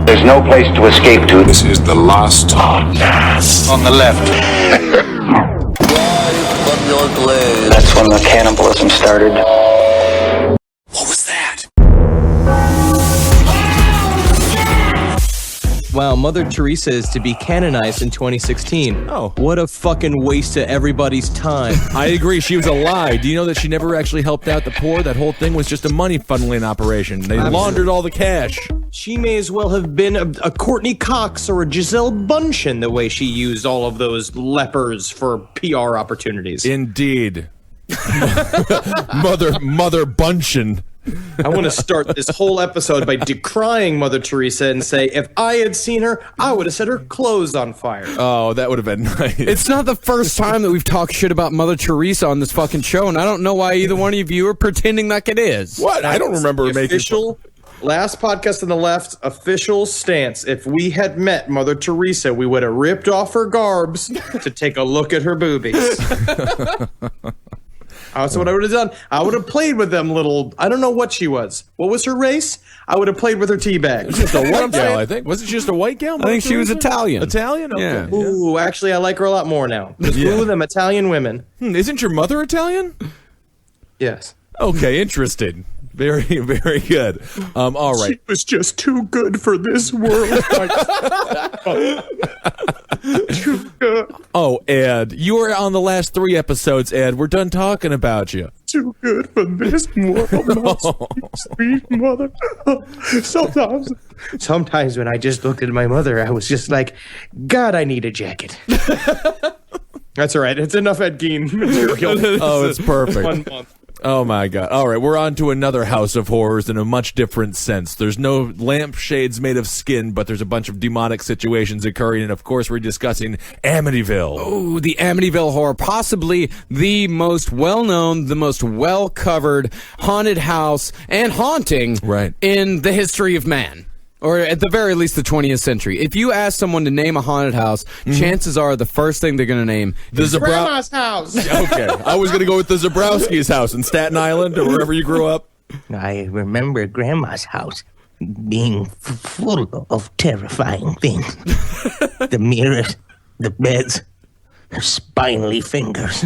There's no place to escape to. This is the last podcast. On the left. That's when the cannibalism started. What was that? Wow, Mother Teresa is to be canonized in 2016. Oh. What a fucking waste of everybody's time. I agree. She was a lie. Do you know that she never actually helped out the poor? That whole thing was just a money funneling operation. They laundered all the cash. She may as well have been a Courtney Cox or a Giselle Bundchen the way she used all of those lepers for PR opportunities. Indeed. Mother Bunchen. I want to start this whole episode by decrying Mother Teresa and say, if I had seen her, I would have set her clothes on fire. Oh, that would have been nice. It's not the first time that we've talked shit about Mother Teresa on this fucking show, and I don't know why either one of you are pretending like it is. What? I don't remember making... Official, last podcast on the left, official stance. If we had met Mother Teresa, we would have ripped off her garbs to take a look at her boobies. That's what I would have done. I would have played with them little... I don't know what she was. What was her race? I would have played with her tea bags. Just a white gal, I think. Wasn't she just a white gal? I think she was Italian. Italian? Okay. Yeah. Ooh, actually, I like her a lot more now. Ooh, them Italian women. Isn't your mother Italian? Yes. Okay, interesting. Very, very good. All right. She was just too good for this world. Too good. Oh, Ed, you were on the last 3 episodes, Ed. We're done talking about you. Too good for this world, my sweet mother. Sometimes when I just looked at my mother, I was just like, God, I need a jacket. That's all right. It's enough Ed Gein material. Oh, it's perfect. 1 month. Oh, my God. All right, we're on to another house of horrors in a much different sense. There's no lampshades made of skin, but there's a bunch of demonic situations occurring, and of course we're discussing Amityville. Oh, the Amityville Horror, possibly the most well-known, the most well-covered haunted house and haunting in the history of man. Or at the very least, the 20th century. If you ask someone to name a haunted house, chances are the first thing they're going to name is Grandma's house. Okay, I was going to go with the Zabrowski's house in Staten Island or wherever you grew up. I remember Grandma's house being full of terrifying things. The mirrors, the beds, her spinely fingers.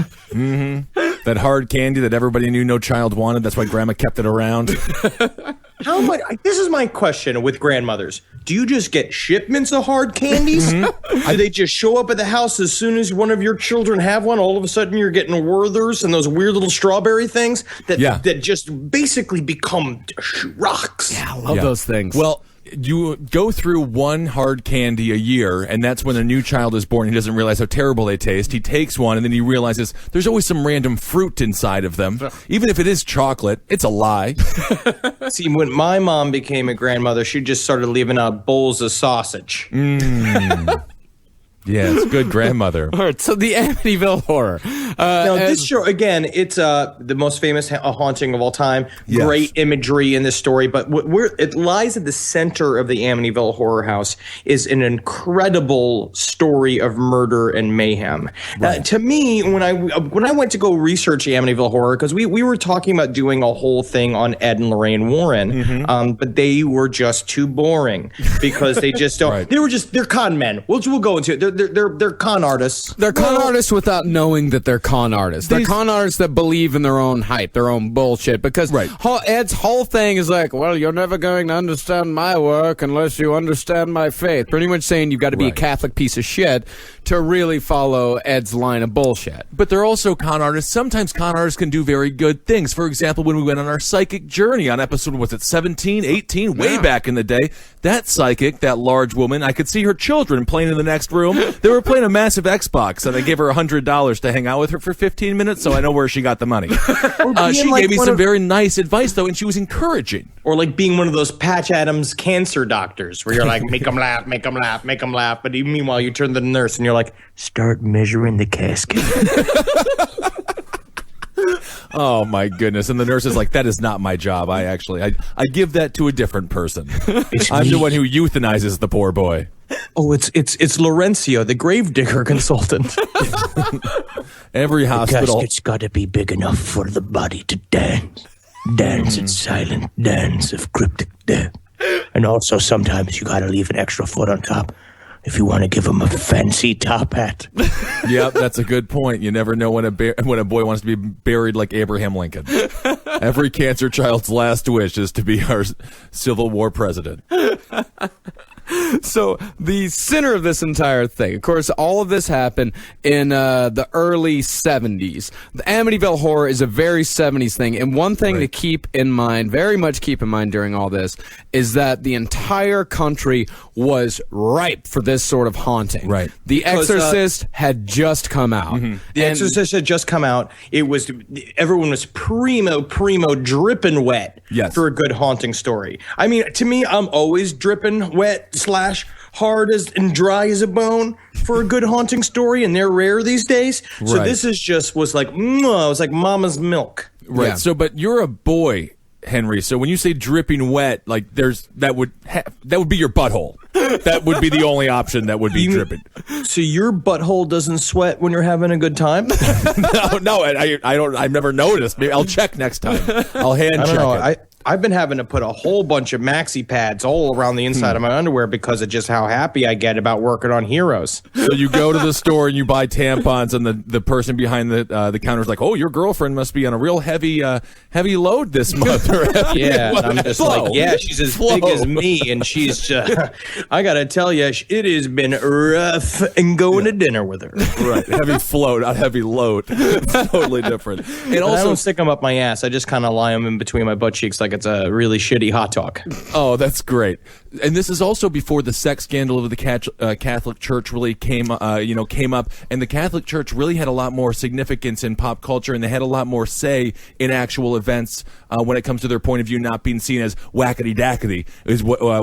That hard candy that everybody knew no child wanted. That's why Grandma kept it around. How much? This is my question with grandmothers. Do you just get shipments of hard candies? Do they just show up at the house as soon as one of your children have one? All of a sudden you're getting Werthers and those weird little strawberry things that just basically become rocks. Yeah, I love those things. Well, you go through one hard candy a year, and that's when a new child is born. He doesn't realize how terrible they taste. He takes one, and then he realizes there's always some random fruit inside of them. Even if it is chocolate, it's a lie. See, when my mom became a grandmother, she just started leaving out bowls of sausage. Yes, good grandmother. All right, so the Amityville Horror. Now, this show, again, it's the most famous haunting of all time. Yes. Great imagery in this story, but where it lies at the center of the Amityville Horror House is an incredible story of murder and mayhem. To me, when I went to go research the Amityville Horror, because we were talking about doing a whole thing on Ed and Lorraine Warren, but they were just too boring because they just don't. They're con men. We'll go into it. They're con artists. They're con artists without knowing that they're con artists. They're con artists that believe in their own hype, their own bullshit. Because Ed's whole thing is like, well, you're never going to understand my work unless you understand my faith. Pretty much saying you've got to be a Catholic piece of shit to really follow Ed's line of bullshit. But they're also con artists. Sometimes con artists can do very good things. For example, when we went on our psychic journey on episode, was it 17, 18, way back in the day, that psychic, that large woman, I could see her children playing in the next room. They were playing a massive Xbox, and I gave her $100 to hang out with her for 15 minutes, so I know where she got the money. She gave me some very nice advice, though, and she was encouraging. Or like being one of those Patch Adams cancer doctors, where you're like, make them laugh, make them laugh, make them laugh. But meanwhile, you turn to the nurse, and you're like, start measuring the casket. Oh, my goodness. And the nurse is like, that is not my job. I give that to a different person. I'm the one who euthanizes the poor boy. Oh, it's Laurencio, the gravedigger consultant. Every hospital. The casket's got to be big enough for the body to dance. Dance in silent dance of cryptic death. And also, sometimes you gotta leave an extra foot on top if you want to give him a fancy top hat. Yep, that's a good point. You never know when a boy wants to be buried like Abraham Lincoln. Every cancer child's last wish is to be our Civil War president. So the center of this entire thing, of course, all of this happened in the early 70s. The Amityville Horror is a very 70s thing, and one thing to keep in mind, very much keep in mind during all this, is that the entire country was ripe for this sort of haunting. Right. The Exorcist had just come out. Mm-hmm. The Exorcist had just come out. Everyone was primo, dripping wet for a good haunting story. I mean, to me, I'm always dripping wet / hard as and dry as a bone for a good haunting story, and they're rare these days. So this was like mama's milk. Right. Yeah. So, but you're a boy, Henry. So when you say dripping wet, like that would be your butthole. That would be the only option that would be dripping. So your butthole doesn't sweat when you're having a good time? No, I don't. I've never noticed. Maybe I'll check next time. I'll check it. I've been having to put a whole bunch of maxi pads all around the inside of my underwear because of just how happy I get about working on Heroes. So you go to the store and you buy tampons, and the person behind the counter is like, "Oh, your girlfriend must be on a real heavy load this month." Yeah, and I'm just like, "Yeah, she's as big as me, and she's." I gotta tell you, it has been rough and going to dinner with her. Right, heavy float, not heavy load. It's totally different. And also, I don't stick them up my ass. I just kind of lie them in between my butt cheeks like it's a really shitty hot dog. Oh, that's great. And this is also before the sex scandal of the Catholic Church really came up, and the Catholic Church really had a lot more significance in pop culture, and they had a lot more say in actual events when it comes to their point of view not being seen as whackety-dackety,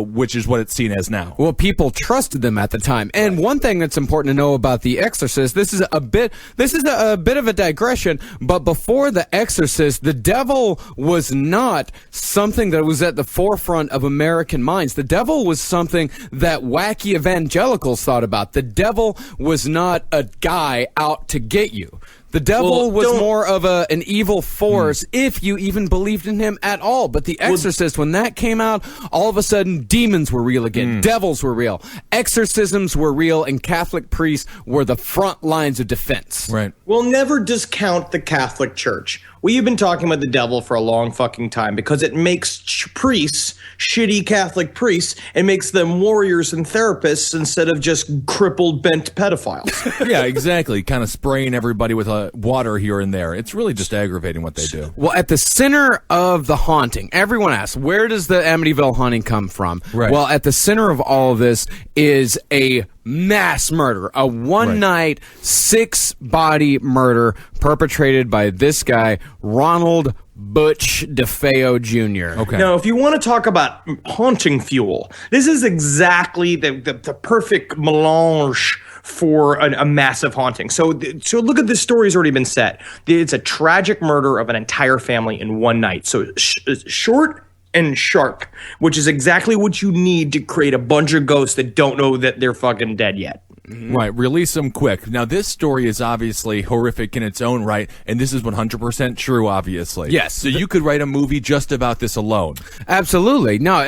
which is what it's seen as now. Well, people trusted them at the time. And one thing that's important to know about The Exorcist, this is a bit of a digression, but before The Exorcist, the devil was not something that was at the forefront of American minds. The devil was something that wacky evangelicals thought about. The devil was not a guy out to get you. The devil was more of an evil force, if you even believed in him at all. But The Exorcist, when that came out, all of a sudden, demons were real again. Devils were real. Exorcisms were real, and Catholic priests were the front lines of defense. Right. We'll never discount the Catholic Church. We've been talking about the devil for a long fucking time because it makes priests, shitty Catholic priests, it makes them warriors and therapists instead of just crippled, bent pedophiles. Yeah, exactly. Kind of spraying everybody with water here and there. It's really just aggravating what they do. Well, at the center of the haunting, everyone asks, where does the Amityville haunting come from? Right. Well, at the center of all of this is a mass murder, a one-night, 6-body murder perpetrated by this guy, Ronald Butch DeFeo Jr. Okay. Now, if you want to talk about haunting fuel, this is exactly the perfect melange for a massive haunting. So look at this story's already been set. It's a tragic murder of an entire family in one night. So short and sharp, which is exactly what you need to create a bunch of ghosts that don't know that they're fucking dead yet. Right, release them quick. Now, this story is obviously horrific in its own right, and this is 100% true, obviously. Yes. So you could write a movie just about this alone. Absolutely. No,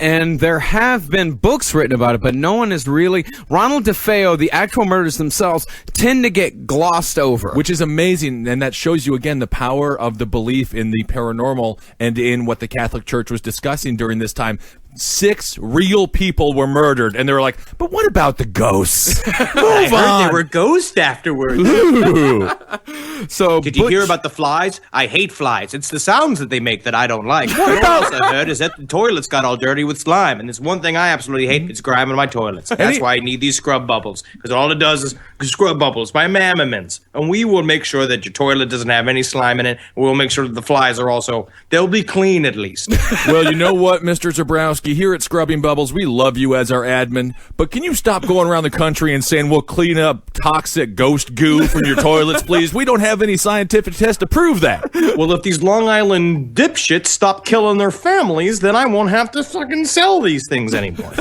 and there have been books written about it, but no one is really... Ronald DeFeo, the actual murders themselves, tend to get glossed over. Which is amazing, and that shows you, again, the power of the belief in the paranormal and in what the Catholic Church was discussing during this time. 6 real people were murdered, and they were like, but what about the ghosts? I heard they were ghosts afterwards. So, did you hear about the flies? I hate flies. It's the sounds that they make that I don't like. What else I heard is that the toilets got all dirty with slime, and there's one thing I absolutely hate, it's grime in my toilets. That's why I need these scrub bubbles, because all it does is scrub bubbles by Mamamins, and we will make sure that your toilet doesn't have any slime in it, and we'll make sure that the flies are also, they'll be clean at least. Well, you know what, Mr. Zabrowski? Here at Scrubbing Bubbles, we love you as our admin, but can you stop going around the country and saying we'll clean up toxic ghost goo from your toilets, please? We don't have any scientific tests to prove that. Well, if these Long Island dipshits stop killing their families, then I won't have to fucking sell these things anymore.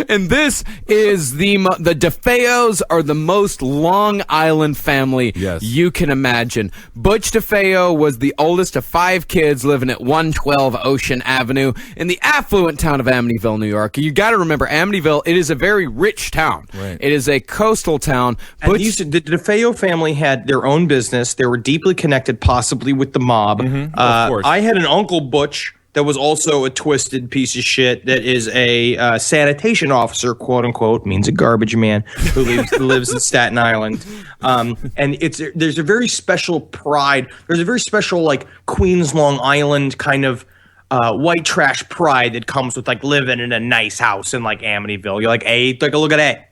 And this is the DeFeos are the most Long Island family you can imagine. Butch DeFeo was the oldest of 5 kids living at 112 Ocean Avenue in the affluent affluent town of Amityville, New York. You got to remember, Amityville, it is a very rich town. Right. It is a coastal town. And the DeFeo family had their own business. They were deeply connected, possibly with the mob. Of course. I had an Uncle Butch that was also a twisted piece of shit that is a sanitation officer, quote unquote, means a garbage man who lives in Staten Island. And there's a very special pride. There's a very special like Queens, Long Island kind of white trash pride that comes with like living in a nice house in like Amityville. You're like, hey, take a look at that.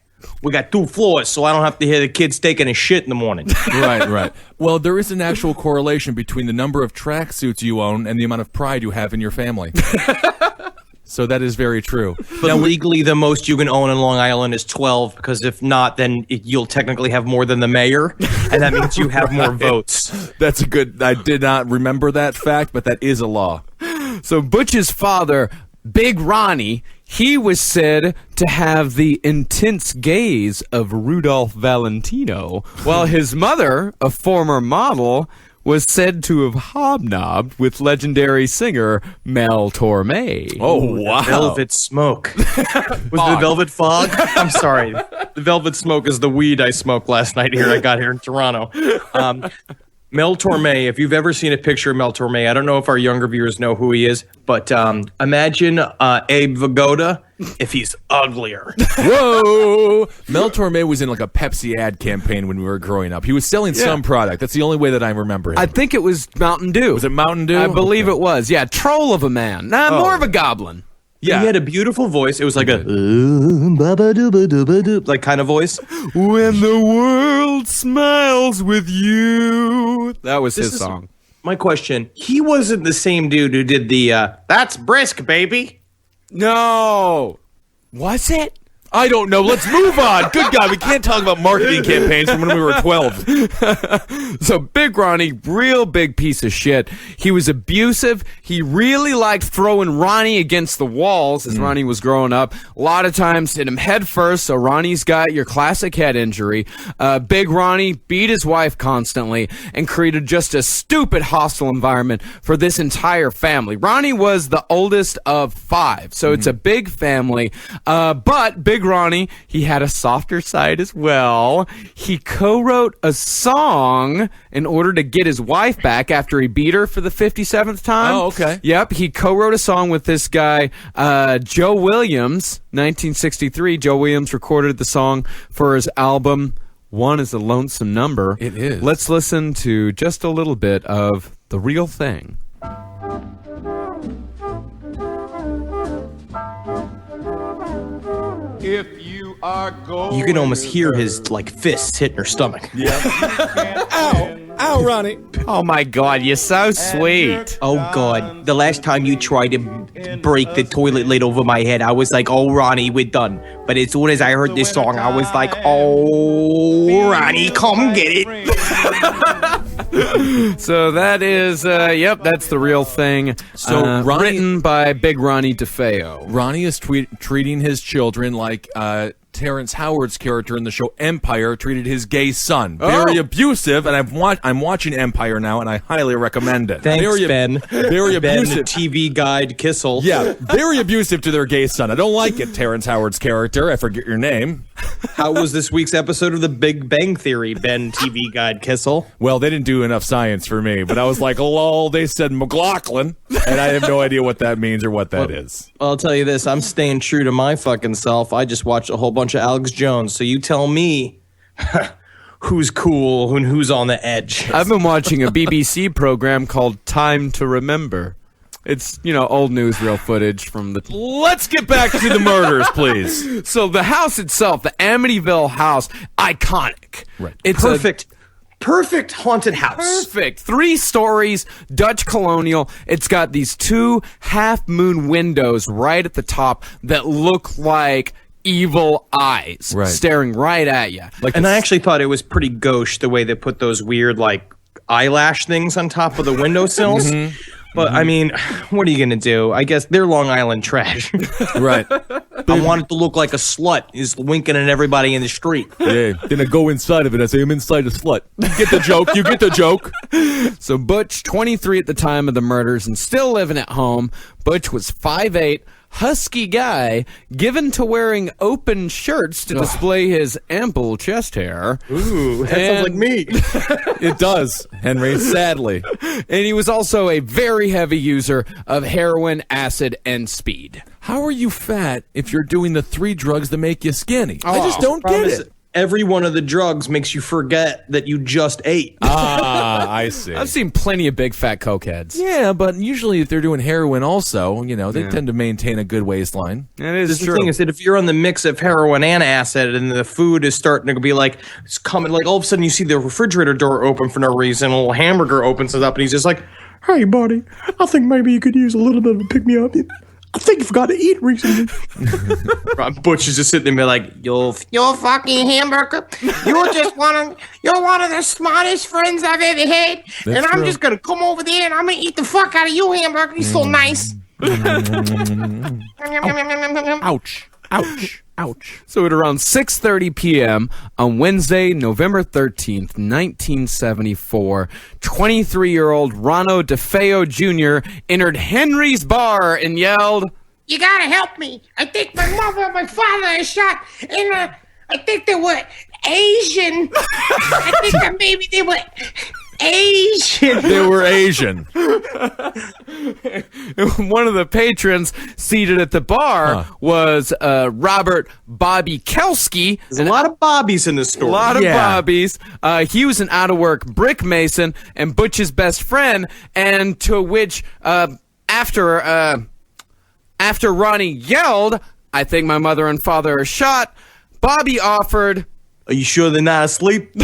We got 2 floors, so I don't have to hear the kids taking a shit in the morning. Right. Well, there is an actual correlation between the number of tracksuits you own and the amount of pride you have in your family. So that is very true. But now, legally, the most you can own in Long Island is 12, because if not, then you'll technically have more than the mayor, and that means you have more votes. That's a good... I did not remember that fact, but that is a law. So Butch's father, Big Ronnie, he was said to have the intense gaze of Rudolph Valentino, while his mother, a former model, was said to have hobnobbed with legendary singer Mel Torme. Oh, wow. Velvet Smoke. Was it the Velvet Fog? I'm sorry. The Velvet Smoke is the weed I smoked last night I got here in Toronto. Mel Torme, if you've ever seen a picture of Mel Torme, I don't know if our younger viewers know who he is, but imagine Abe Vigoda if he's uglier. Whoa! Mel Torme was in like a Pepsi ad campaign when we were growing up. He was selling some product. That's the only way that I remember him. I think it was Mountain Dew. Was it Mountain Dew? I believe it was. Yeah, troll of a man. More of a goblin. Yeah. He had a beautiful voice. It was like a like kind of voice. When the world smiles with you. That was his song. My question, he wasn't the same dude who did the that's brisk, baby. No. Was it? I don't know. Let's move on. Good God, we can't talk about marketing campaigns from when we were 12. So Big Ronnie, real big piece of shit. He was abusive. He really liked throwing Ronnie against the walls as Ronnie was growing up. A lot of times hit him head first, so Ronnie's got your classic head injury. Big Ronnie beat his wife constantly and created just a stupid hostile environment for this entire family. Ronnie was the oldest of 5, so it's a big family. But Big Ronnie, he had a softer side as well. He co-wrote a song in order to get his wife back after he beat her for the 57th time. Oh, okay. Yep, he co-wrote a song with this guy, Joe Williams, 1963. Joe Williams recorded the song for his album, One is a Lonesome Number. It is. Let's listen to just a little bit of The Real Thing. If you are going, You can almost hear his like fists hitting her stomach. Ow, Ronnie. Oh my God, you're so sweet. Oh God! The last time you tried to break the toilet lid over my head, I was like, "Oh Ronnie, we're done." But as soon as I heard this song, I was like, "Oh Ronnie, come get it." So that is, that's The Real Thing. So written by Big Ronnie DeFeo. Ronnie is treating his children like Terrence Howard's character in the show Empire treated his gay son. Very abusive, and I'm watching Empire now, and I highly recommend it. Thanks, very, Ben. Very Ben, abusive. the TV guide Kissel. Yeah, very abusive to their gay son. I don't like it, Terrence Howard's character. I forget your name. How was this week's episode of The Big Bang Theory, Ben, TV guide Kissel? Well, they didn't do enough science for me, but I was like, lol, they said McLaughlin, and I have no idea what that means or what that is. I'll tell you this, I'm staying true to my fucking self. I just watched a whole bunch of Alex Jones, so you tell me who's cool and who's on the edge. I've been watching a BBC program called Time to Remember. It's, old newsreel footage from the... Let's get back to the murders, please. So the house itself, the Amityville house, iconic. Right. It's Perfect haunted house. Perfect. 3 stories, Dutch colonial. It's got these 2 half-moon windows right at the top that look like evil eyes staring right at you. And I actually thought it was pretty gauche the way they put those weird, like, eyelash things on top of the windowsills. But, I mean, what are you going to do? I guess they're Long Island trash. Right. I want it to look like a slut is winking at everybody in the street. Yeah, then I go inside of it. I say, I'm inside a slut. You get the joke. You get the joke. So Butch, 23 at the time of the murders and still living at home. Butch was 5'8", husky guy, given to wearing open shirts to display his ample chest hair. Ooh, that sounds like me. It does, Henry, sadly. And he was also a very heavy user of heroin, acid, and speed. How are you fat if you're doing the 3 drugs that make you skinny? I just don't get it. Every one of the drugs makes you forget that you just ate. I see. I've seen plenty of big fat cokeheads. Yeah, but usually if they're doing heroin also, they tend to maintain a good waistline. It is true. The thing is that if you're on the mix of heroin and acid and the food is starting to be like, it's coming, like all of a sudden you see the refrigerator door open for no reason, a little hamburger opens it up and he's just like, hey buddy, I think maybe you could use a little bit of a pick-me-up. I think you forgot to eat recently. Butch is just sitting there like, you're fucking hamburger. You're one of the smartest friends I've ever had. And I'm just going to come over there and I'm going to eat the fuck out of you, hamburger. You're so nice. Ouch. Ouch. Ouch. So at around 6:30 p.m. on Wednesday, November 13th, 1974, 23-year-old Rano DeFeo Jr. entered Henry's bar and yelled, "You gotta help me. I think my mother and my father are shot, and I think they were Asian. I think that maybe they were Asian." They were Asian. One of the patrons seated at the bar was Robert Bobby Kelsky. There's a lot of Bobbies in this story. A lot of Bobbies. He was an out-of-work brick mason and Butch's best friend, and to which, after Ronnie yelled, "I think my mother and father are shot," Bobby offered, "Are you sure they're not asleep?"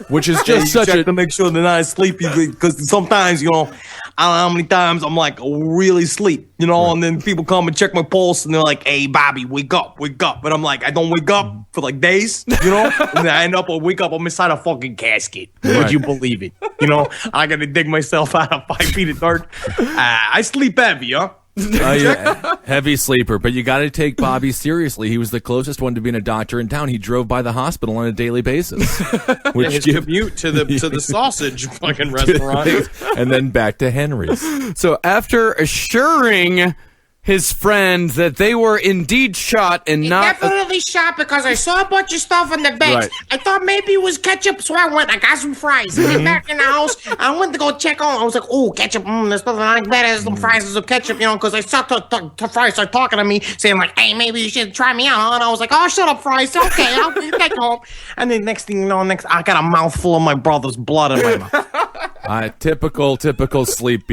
Which is just such check to make sure they're not asleep, because sometimes, I don't know how many times I'm like really asleep, and then people come and check my pulse and they're like, "Hey, Bobby, wake up. But I'm like, I don't wake up for like days, and then I wake up, I'm inside a fucking casket. Would you believe it? I gotta dig myself out of 5 feet of dirt. I sleep heavy, huh? Yeah. Heavy sleeper, but you got to take Bobby seriously. He was the closest one to being a doctor in town. He drove by the hospital on a daily basis, which his commute to the sausage fucking restaurant, and then back to Henry's. So after assuring his friend that they were indeed shot and not definitely shot, because I saw a bunch of stuff on the bench. Right. I thought maybe it was ketchup, so I got some fries. I went back in the house. I went to go check on. I was like, "Oh, ketchup. There's nothing like better as some fries and some ketchup, because I saw the fries start talking to me, saying like, "Hey, maybe you should try me out." Huh? And I was like, "Oh, shut up, fries. Okay, I'll take home." And then next thing you know, I got a mouthful of my brother's blood in my mouth. Typical sleep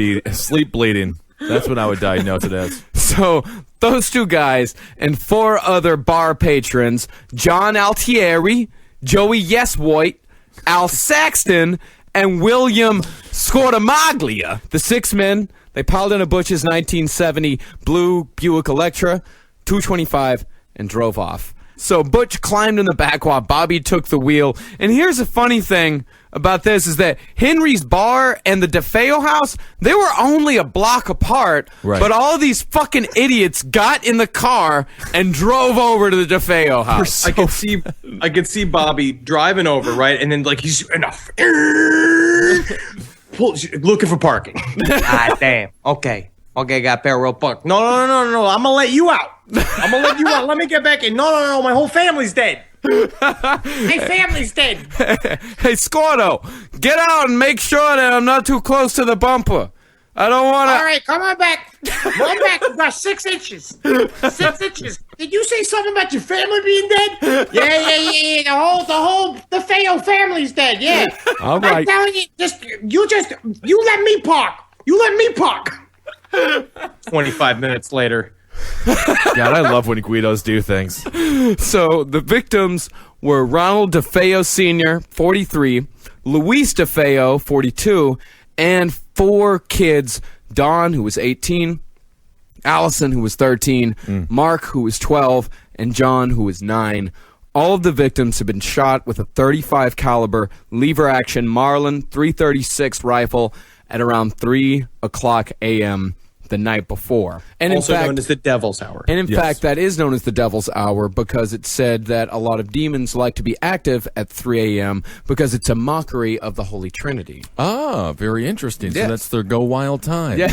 bleeding. That's what I would diagnose it as. So those 2 guys and 4 other bar patrons, John Altieri, Joey Yeswoit, Al Saxton, and William Scortamaglia, the 6 men, they piled into Butch's 1970 blue Buick Electra 225 and drove off. So Butch climbed in the back while Bobby took the wheel. And here's the funny thing about this is that Henry's bar and the DeFeo house, they were only a block apart, right. But all of these fucking idiots got in the car and drove over to the DeFeo house. I could see Bobby driving over, right? And then like he's enough. Looking for parking. Ah, damn. Okay, got parallel park. No. I'm gonna let you out. Let me get back in. No. My whole family's dead. My family's dead. Hey, Scorto, get out and make sure that I'm not too close to the bumper. I don't want to. All right, come on back. You got 6 inches. 6 inches. Did you say something about your family being dead? Yeah. The whole DeFeo family's dead. Yeah. All right. I'm telling you, you let me park. 25 minutes later. God, I love when Guidos do things. So the victims were Ronald DeFeo Sr., 43, Luis DeFeo, 42, and 4 kids, Don, who was 18, Allison, who was 13, Mark, who was 12, and John, who was 9. All of the victims have been shot with a .35 caliber lever-action Marlin 336 rifle at around 3 o'clock a.m. the night before. And Also in fact, known as the Devil's Hour. And in fact, that is known as the Devil's Hour because it's said that a lot of demons like to be active at 3 a.m. because it's a mockery of the Holy Trinity. Ah, very interesting. So that's their go wild time. Yeah.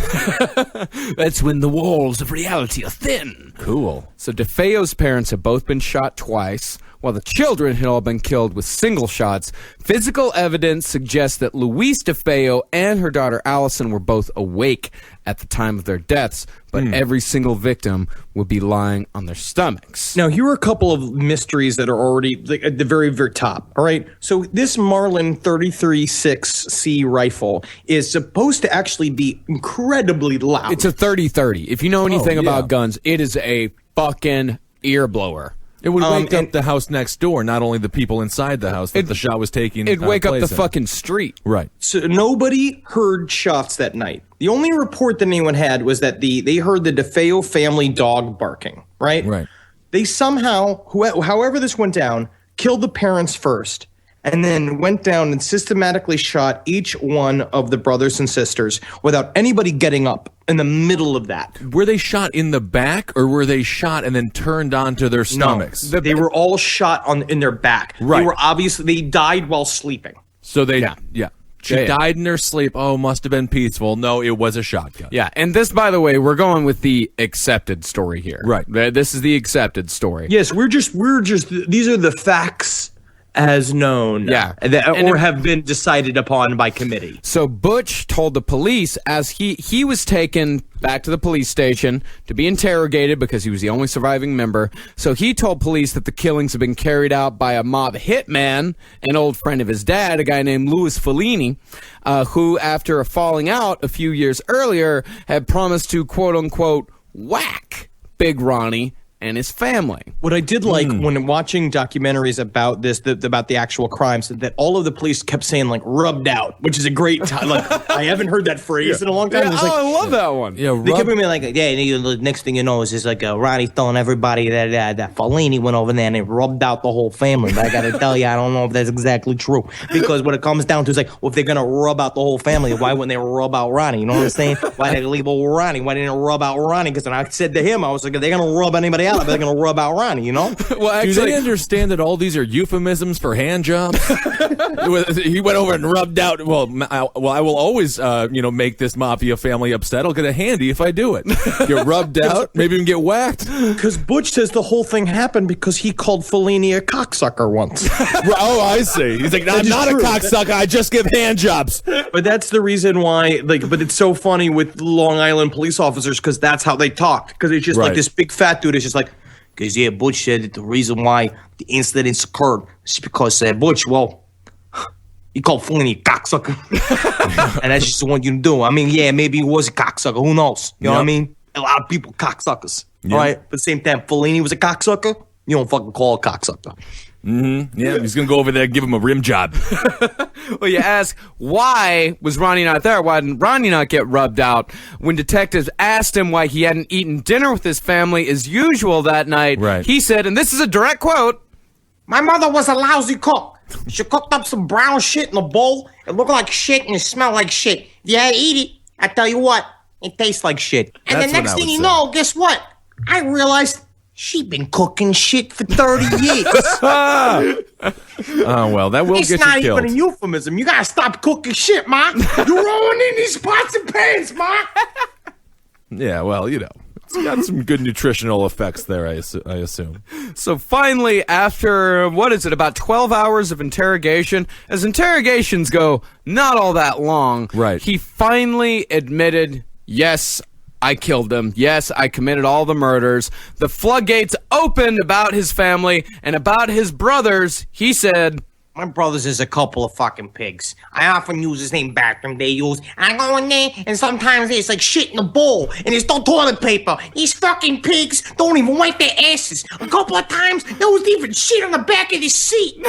That's when the walls of reality are thin. Cool. So DeFeo's parents have both been shot twice, while the children had all been killed with single shots. Physical evidence suggests that Louise DeFeo and her daughter Allison were both awake at the time of their deaths, but every single victim would be lying on their stomachs. Now, here are a couple of mysteries that are already like, at the very, very top. All right. So this Marlin 33.6C rifle is supposed to actually be incredibly loud. It's a 30-30. If you know anything about guns, it is a fucking ear blower. It would wake up the house next door, not only the people inside the house that the shot was taking. It'd wake up the in. fucking street. Right. So nobody heard shots that night. The only report that anyone had was that they heard the DeFeo family dog barking, right? Right. They somehow, however this went down, killed the parents first, and then went down and systematically shot each one of the brothers and sisters without anybody getting up in the middle of that. Were they shot in the back, or were they shot and then turned onto their stomachs? No, they were all shot in their back. Right. They died while sleeping. So they, She died in her sleep. Oh, must have been peaceful. No, it was a shotgun. Yeah, and this, by the way, we're going with the accepted story here. Right. This is the accepted story. Yes, we're just these are the facts as known. Yeah. Or have been decided upon by committee. So Butch told the police as he was taken back to the police station to be interrogated because he was the only surviving member. So he told police that the killings had been carried out by a mob hitman, an old friend of his dad, a guy named Louis Fellini, who, after a falling out a few years earlier, had promised to, quote-unquote, whack Big Ronnie and his family. What I did like when watching documentaries about this, about the actual crimes, that all of the police kept saying like "rubbed out," which is a great time. Like I haven't heard that phrase in a long time. Yeah, I love that one. Yeah, they kept being like, the next thing you know is just like Ronnie telling everybody that Fellini went over there and they rubbed out the whole family. But I got to tell you, I don't know if that's exactly true, because what it comes down to is like, well, if they're gonna rub out the whole family, why wouldn't they rub out Ronnie? You know what I'm saying? Why did they leave old Ronnie? Why didn't they rub out Ronnie? Because then I said to him, I was like, if they're gonna rub anybody out, they're gonna rub out Ronnie, you know? Well, actually, do they understand that all these are euphemisms for hand jobs? He went over and rubbed out. Well, I will always, make this mafia family upset. I'll get a handy if I do it. Get rubbed out, maybe even get whacked. Because Butch says the whole thing happened because he called Fellini a cocksucker once. Oh, I see. He's like, I'm not a cocksucker. I just give hand jobs. But that's the reason why, but it's so funny with Long Island police officers because that's how they talk. Because it's just like this big fat dude is just like, because, Butch said that the reason why the incidents occurred is because Butch, he called Fellini a cocksucker. And that's just what you do. I mean, maybe he was a cocksucker. Who knows? You know what I mean? A lot of people cocksuckers. All right? But at the same time, Fellini was a cocksucker. You don't fucking call a cocksucker. Mm-hmm. Yeah, he's going to go over there and give him a rim job. Well, you ask, why was Ronnie not there? Why didn't Ronnie not get rubbed out? When detectives asked him why he hadn't eaten dinner with his family as usual that night, he said, and this is a direct quote, "My mother was a lousy cook. She cooked up some brown shit in a bowl. It looked like shit and it smelled like shit. If you had to eat it, I tell you what, it tastes like shit. And That's the next thing you know, guess what? I realized she'd been cooking shit for 30 years. Oh, well, that will It's get you not killed. even a euphemism. You gotta stop cooking shit, Ma. You're ruining these pots and pans, Ma. Yeah, well, it's got some good nutritional effects there, I assume. So finally, after, about 12 hours of interrogation, as interrogations go, not all that long, he finally admitted, yes, I killed them. Yes, I committed all the murders. The floodgates opened about his family and about his brothers. He said, My brother's is a couple of fucking pigs. I often use his name back from they use. I go in there and sometimes there's like shit in the bowl and there's no toilet paper. These fucking pigs don't even wipe their asses. A couple of times there was even shit on the back of the seat.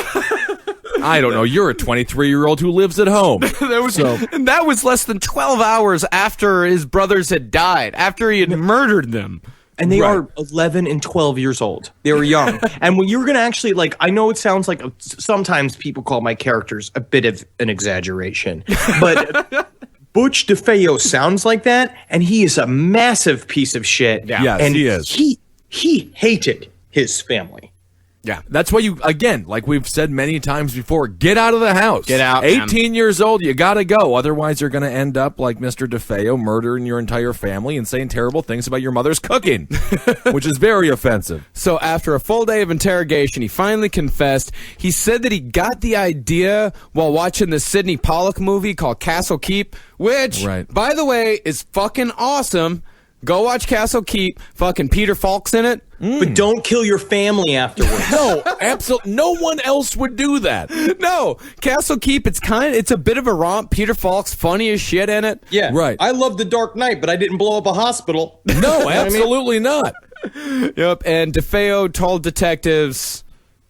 I don't know. You're a 23-year-old who lives at home. And that was less than 12 hours after his brothers had died, after he had murdered them. And they are 11 and 12 years old. They were young. And when you're going to actually, I know it sounds like sometimes people call my characters a bit of an exaggeration. But Butch DeFeo sounds like that, and he is a massive piece of shit. Yeah. Yes, and he is. He hated his family. Yeah, that's why you, again, like we've said many times before, get out of the house. Get out, 18 years old, you gotta go. Otherwise, you're gonna end up like Mr. DeFeo, murdering your entire family and saying terrible things about your mother's cooking, which is very offensive. So after a full day of interrogation, he finally confessed. He said that he got the idea while watching the Sidney Pollack movie called Castle Keep, which, by the way, is fucking awesome. Go watch Castle Keep. Fucking Peter Falk's in it. But don't kill your family afterwards. No, absolutely. No one else would do that. No, Castle Keep. It's a bit of a romp. Peter Falk's funny as shit in it. Yeah, right. I love The Dark Knight, but I didn't blow up a hospital. No, absolutely not. Yep. And DeFeo told detectives,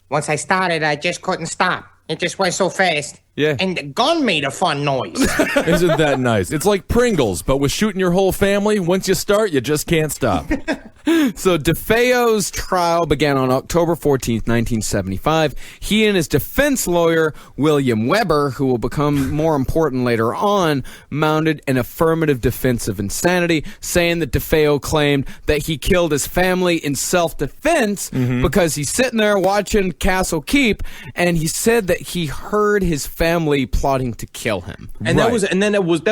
Once I started, I just couldn't stop. It just went so fast. Yeah. And the gun made a fun noise. Isn't that nice? It's like Pringles, but with shooting your whole family. Once you start, you just can't stop. So DeFeo's trial began on October 14th, 1975. He and his defense lawyer, William Weber, who will become more important later on, mounted an affirmative defense of insanity, saying that DeFeo claimed that he killed his family in self-defense because he's sitting there watching Castle Keep, and he said that he heard his family plotting to kill him. And that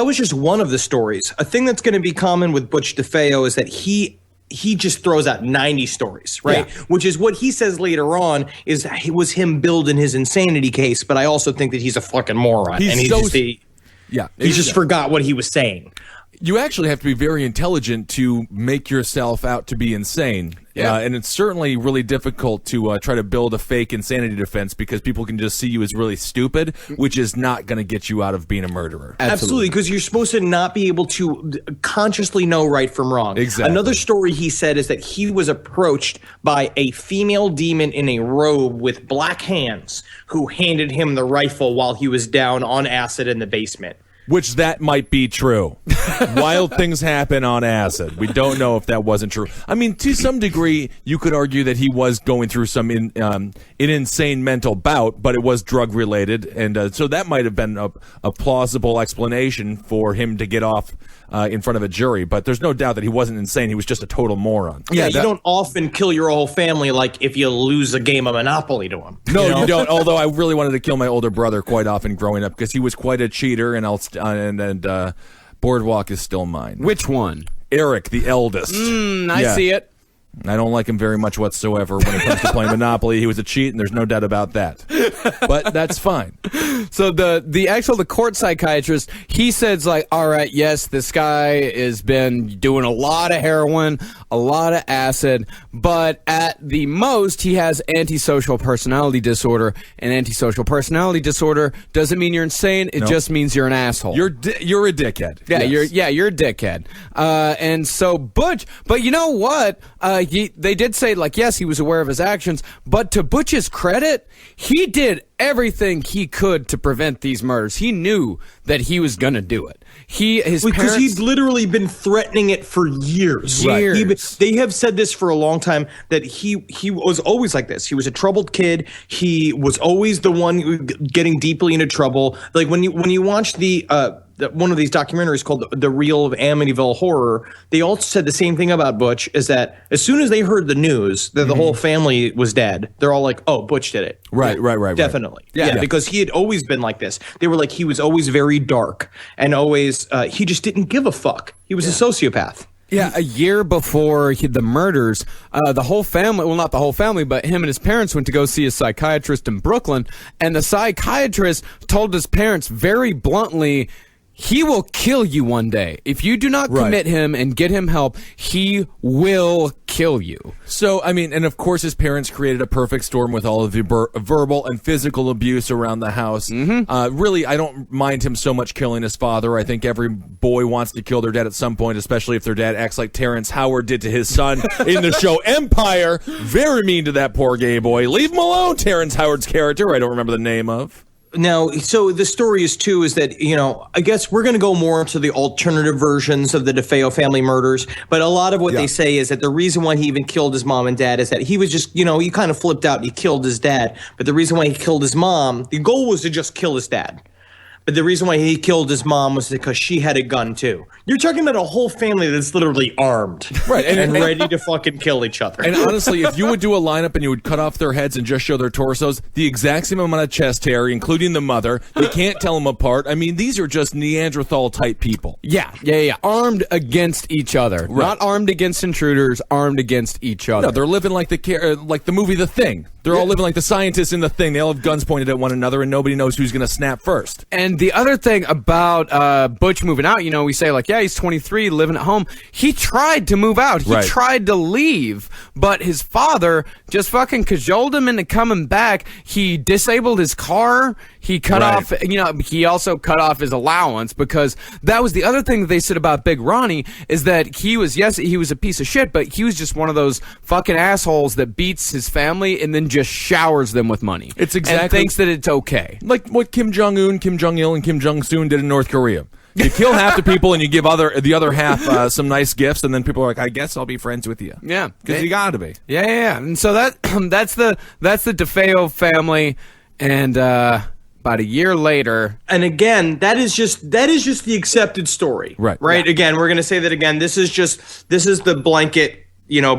was just one of the stories. A thing that's going to be common with Butch DeFeo is that he just throws out 90 stories, right? Yeah. Which is what he says later on is it was him building his insanity case. But I also think that he's a fucking moron. He just forgot what he was saying. You actually have to be very intelligent to make yourself out to be insane. Yeah. And it's certainly really difficult to try to build a fake insanity defense because people can just see you as really stupid, which is not going to get you out of being a murderer. Absolutely, because you're supposed to not be able to consciously know right from wrong. Exactly. Another story he said is that he was approached by a female demon in a robe with black hands who handed him the rifle while he was down on acid in the basement. Which that might be true. Wild things happen on acid. We don't know if that wasn't true. I mean, to some degree, you could argue that he was going through an insane mental bout, but it was drug related, and so that might have been a plausible explanation for him to get off in front of a jury. But there's no doubt that he wasn't insane. He was just a total moron. Yeah, you don't often kill your whole family like if you lose a game of Monopoly to him. No, you don't. Although I really wanted to kill my older brother quite often growing up because he was quite a cheater, and Boardwalk is still mine. Which one? Eric, the eldest. I see it. I don't like him very much whatsoever when it comes to playing Monopoly. He was a cheat, and there's no doubt about that. But that's fine. So the court psychiatrist, he says like, all right, yes, this guy has been doing a lot of heroin, a lot of acid, but at the most he has antisocial personality disorder. And antisocial personality disorder doesn't mean you're insane. It just means you're an asshole. You're a dickhead. Yeah, yes. you're a dickhead. And so Butch, but you know what? They did say, like, yes, he was aware of his actions, but to Butch's credit, he did everything he could to prevent these murders. He knew that he was going to do it. Because he's literally been threatening it for years. Years. They have said this for a long time, that he was always like this. He was a troubled kid. He was always the one getting deeply into trouble. Like when you watch one of these documentaries called The Real of Amityville Horror, they all said the same thing about Butch, is that as soon as they heard the news that the whole family was dead, they're all like, oh, Butch did it. Right. Definitely. Yeah, because he had always been like this. They were like, he was always very dark and always, he just didn't give a fuck. He was a sociopath. Yeah, a year before the murders, the whole family, well, not the whole family, but him and his parents went to go see a psychiatrist in Brooklyn, and the psychiatrist told his parents very bluntly, he will kill you one day. If you do not commit him and get him help, he will kill you. So, I mean, and of course his parents created a perfect storm with all of the verbal and physical abuse around the house. Really, I don't mind him so much killing his father. I think every boy wants to kill their dad at some point, especially if their dad acts like Terrence Howard did to his son in the show Empire. Very mean to that poor gay boy. Leave him alone, Terrence Howard's character, I don't remember the name of. Now, so the story is that, I guess we're going to go more into the alternative versions of the DeFeo family murders. But a lot of what they say is that the reason why he even killed his mom and dad is that he was just, he kind of flipped out and he killed his dad. But the reason why he killed his mom, the goal was to just kill his dad. But the reason why he killed his mom was because she had a gun too. You're talking about a whole family that's literally armed, right, and ready to fucking kill each other. And honestly, if you would do a lineup and you would cut off their heads and just show their torsos, the exact same amount of chest hair, including the mother, you can't tell them apart. I mean, these are just Neanderthal type people. Yeah. Armed against each other, not armed against intruders. Armed against each other. No, they're living like the movie The Thing. They're all living like the scientists in The Thing. They all have guns pointed at one another, and nobody knows who's going to snap first. And the other thing about Butch moving out, we say like, yeah, he's 23, living at home. He tried to move out. He tried to leave, but his father just fucking cajoled him into coming back. He disabled his car. He cut off, he also cut off his allowance, because that was the other thing that they said about Big Ronnie, is that he was a piece of shit, but he was just one of those fucking assholes that beats his family and then just showers them with money. It's exactly. And thinks that it's okay. Like what Kim Jong-un, Kim Jong-il, and Kim Jong-un did in North Korea. You kill half the people and you give the other half some nice gifts, and then people are like, I guess I'll be friends with you. Yeah. Because you gotta be. Yeah. And so that's the DeFeo family, and about a year later. And again, that is just the accepted story. Right. Yeah. Again, we're going to say that again. This is the blanket,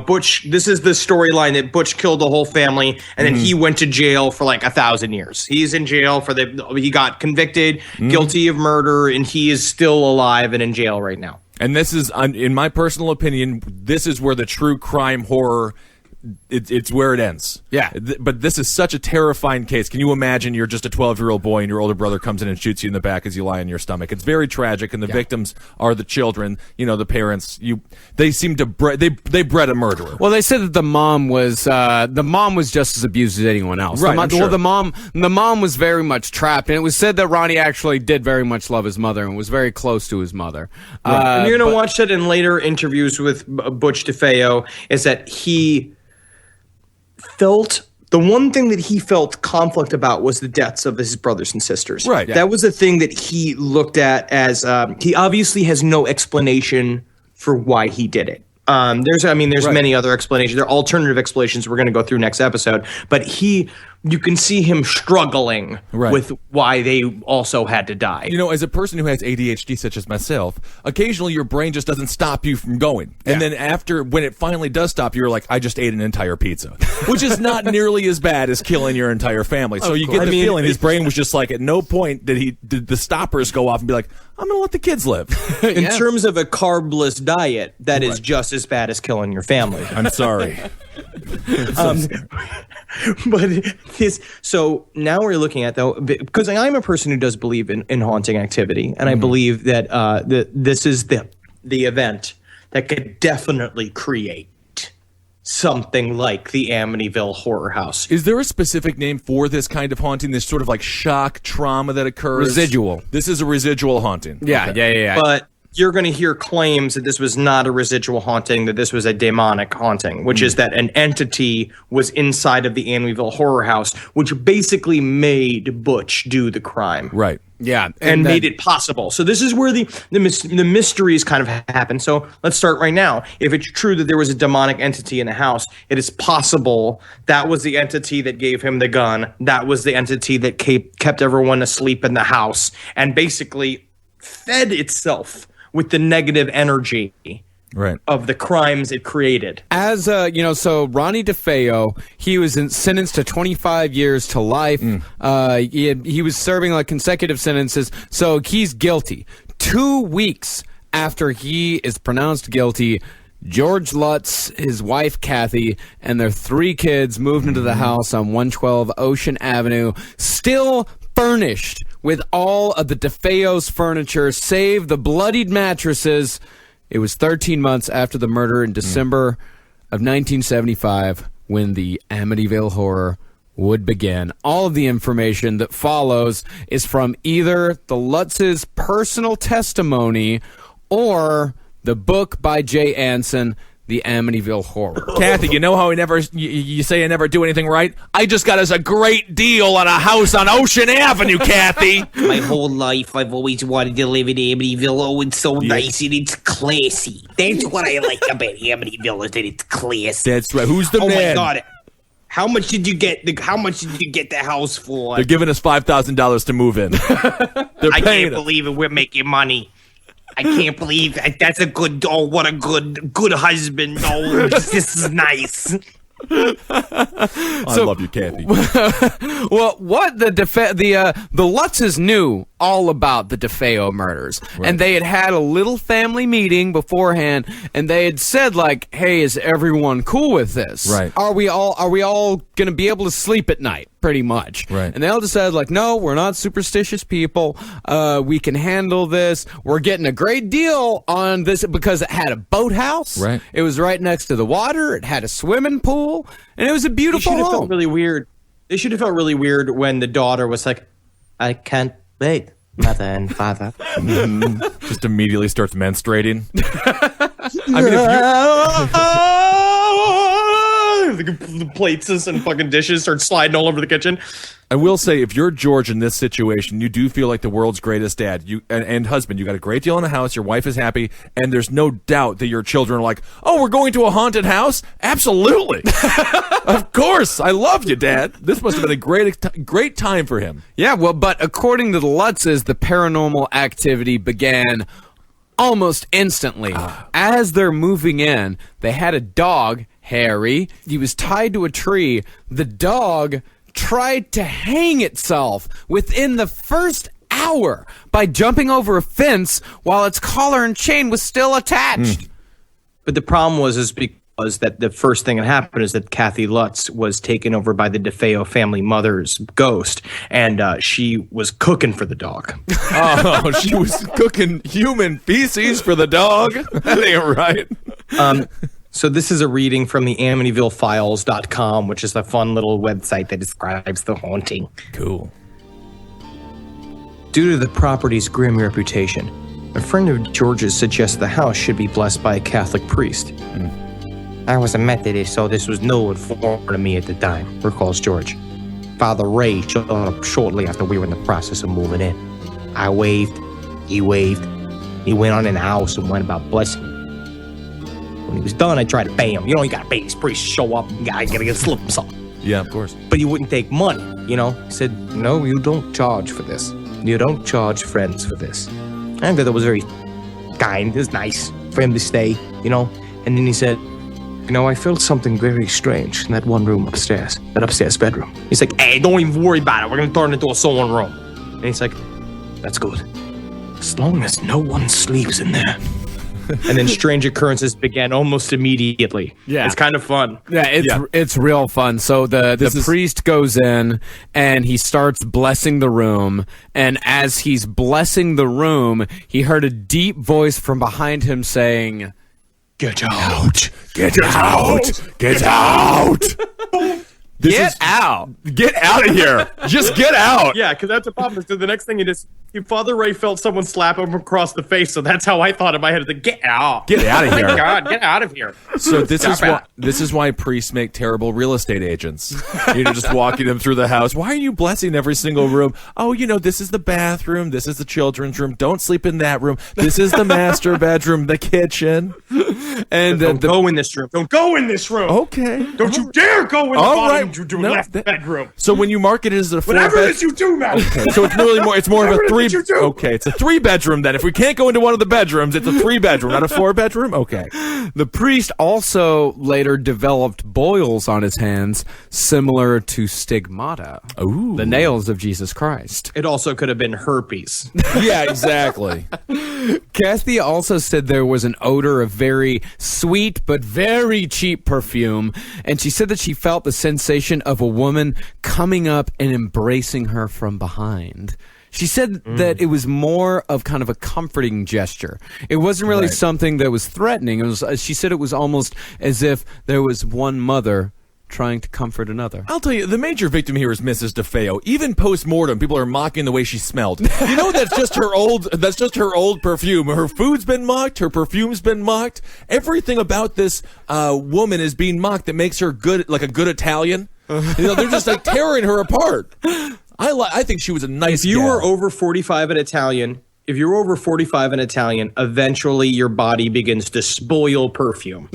Butch, this is the storyline that Butch killed the whole family, and then he went to jail for like 1,000 years. He's in jail he got convicted, guilty of murder, and he is still alive and in jail right now. And this is, in my personal opinion, this is where the true crime horror, it's where it ends. Yeah. But this is such a terrifying case. Can you imagine you're just a 12-year-old boy and your older brother comes in and shoots you in the back as you lie on your stomach? It's very tragic, and the victims are the children, the parents. They seem to they bred a murderer. Well, they said that the mom was just as abused as anyone else. Right, The mom was very much trapped, and it was said that Ronnie actually did very much love his mother and was very close to his mother. And you're going to watch that in later interviews with Butch DeFeo, is that he felt the one thing that he felt conflict about was the deaths of his brothers and sisters. Right. Yeah. That was the thing that he looked at as he obviously has no explanation for why he did it. There's many other explanations. There are alternative explanations we're going to go through next episode. But you can see him struggling with why they also had to die. As a person who has ADHD, such as myself, occasionally your brain just doesn't stop you from going. And then when it finally does stop, you're like, I just ate an entire pizza, which is not nearly as bad as killing your entire family. So you get the feeling his brain was just like, at no point did the stoppers go off and be like, I'm going to let the kids live. In terms of a carbless diet, that is just as bad as killing your family. I'm sorry. So now we're looking at, though, because I'm a person who does believe in haunting activity, and I believe that this is the event that could definitely create something like the Amityville Horror House. Is there a specific name for this kind of haunting, this sort of like shock trauma that occurs? Residual. This is a residual haunting. Yeah, okay. Yeah. But you're going to hear claims that this was not a residual haunting, that this was a demonic haunting, which is that an entity was inside of the Amityville Horror House, which basically made Butch do the crime. Right. Yeah. And made it possible. So this is where the mysteries kind of happen. So let's start right now. If it's true that there was a demonic entity in the house, it is possible that was the entity that gave him the gun. That was the entity that kept everyone asleep in the house and basically fed itself with the negative energy of the crimes it created. As so Ronnie DeFeo, he was sentenced to 25 years to life. He was serving like consecutive sentences, so he's guilty. 2 weeks after he is pronounced guilty, George Lutz, his wife Kathy, and their 3 kids moved into the house on 112 Ocean Avenue, still furnished with all of the DeFeo's furniture, save the bloodied mattresses. It was 13 months after the murder in December of 1975 when the Amityville Horror would begin. All of the information that follows is from either the Lutz's personal testimony or the book by Jay Anson, The Amityville Horror. Kathy, you know how you say I never do anything right? I just got us a great deal on a house on Ocean Avenue, Kathy. My whole life, I've always wanted to live in Amityville. Oh, it's so nice and it's classy. That's what I like about Amityville, is that it's classy. That's right. Who's the man? Oh, my God. How much did you get the house for? They're giving us $5,000 to move in. They're I paying can't us. believe it. We're making money. I can't believe that's a good. Oh, what a good husband. Oh, this is nice. I love you, Kathy. Well, what the Lutzes knew all about the DeFeo murders, and they had a little family meeting beforehand, and they had said like, "Hey, is everyone cool with this? Right. Are we all gonna be able to sleep at night?" Pretty much. Right. And they all decided like, "No, we're not superstitious people. We can handle this. We're getting a great deal on this because it had a boathouse. Right. It was right next to the water. It had a swimming pool, and it was a beautiful They should have home." felt really weird. They should have felt really weird when the daughter was like, "I can't wait, mother and father." Just immediately starts menstruating. I mean, The plates and fucking dishes start sliding all over the kitchen. I will say, if you're George in this situation, you do feel like the world's greatest dad and husband. You got a great deal in the house. Your wife is happy, and there's no doubt that your children are like, "Oh, we're going to a haunted house? Absolutely, of course. I love you, Dad." This must have been a great time for him. Yeah, well, but according to the Lutzes, the paranormal activity began almost instantly. As they're moving in, they had a dog, Harry. He was tied to a tree. The dog tried to hang itself within the first hour by jumping over a fence while its collar and chain was still attached. But the problem was because that the first thing that happened is that Kathy Lutz was taken over by the DeFeo family mother's ghost, and she was cooking for the dog. Oh, she was cooking human feces for the dog. That ain't right. So this is a reading from the AmityvilleFiles.com, which is a fun little website that describes the haunting. Cool. Due to the property's grim reputation, a friend of George's suggests the house should be blessed by a Catholic priest. I was a Methodist, so this was new and foreign to me at the time, recalls George. Father Ray showed up shortly after we were in the process of moving in. I waved, he waved, he went on in the house and went about blessing me. When he was done, I tried to pay him. You know, you gotta pay these priests to show up, you gotta get slip him something. Yeah, of course. But he wouldn't take money, you know? He said, "No, you don't charge for this. You don't charge friends for this." I thought that was very kind. It was nice for him to stay, you know? And then he said, "You know, I felt something very strange in that one room upstairs, that upstairs bedroom." He's like, "Hey, don't even worry about it. We're gonna turn it into a sewing room." And he's like, "That's good. As long as no one sleeps in there." And then strange occurrences began almost immediately. Yeah. It's kind of fun. Yeah, it's real fun. So the priest goes in and he starts blessing the room, and as he's blessing the room, he heard a deep voice from behind him saying, Get out! Get out! Get out! Get out! Get out of here. Just get out. Yeah, because that's the problem. So the next thing Father Ray felt someone slap him across the face, so that's how I thought in my head. Get out! Get out of Oh here. my God, get out of here! So this is why priests make terrible real estate agents. You're just walking them through the house. Why are you blessing every single room? Oh, you know, this is the bathroom. This is the children's room. Don't sleep in that room. This is the master bedroom, the kitchen. And Don't go in this room. Don't go in this room. Okay. Don't you dare go in the All bottom right. left bedroom. So when you market it as a Whatever it is 4-bed, you do, man. so it's more of a Whatever it is 3. that you do. Okay, it's a 3-bedroom then. If we can't go into one of the bedrooms, it's a 3-bedroom, not a 4-bedroom. Okay. the priest also later developed boils on his hands similar to stigmata. Ooh. The nails of Jesus Christ. It also could have been herpes. Yeah, exactly. Kathy also said there was an odor of very sweet but very cheap perfume, and she said that she felt the sensation of a woman coming up and embracing her from behind. She said that it was more of kind of a comforting gesture. It wasn't really something that was threatening. It was. She said it was almost as if there was one mother trying to comfort another. I'll tell you, the major victim here is Mrs. DeFeo. Even post-mortem, people are mocking the way she smelled. You know, that's just her old perfume. Her food's been mocked. Her perfume's been mocked. Everything about this woman is being mocked that makes her good, like a good Italian. You know, they're just like tearing her apart. I think she was a nice If you gal. were over 45 and Italian, eventually your body begins to spoil perfume.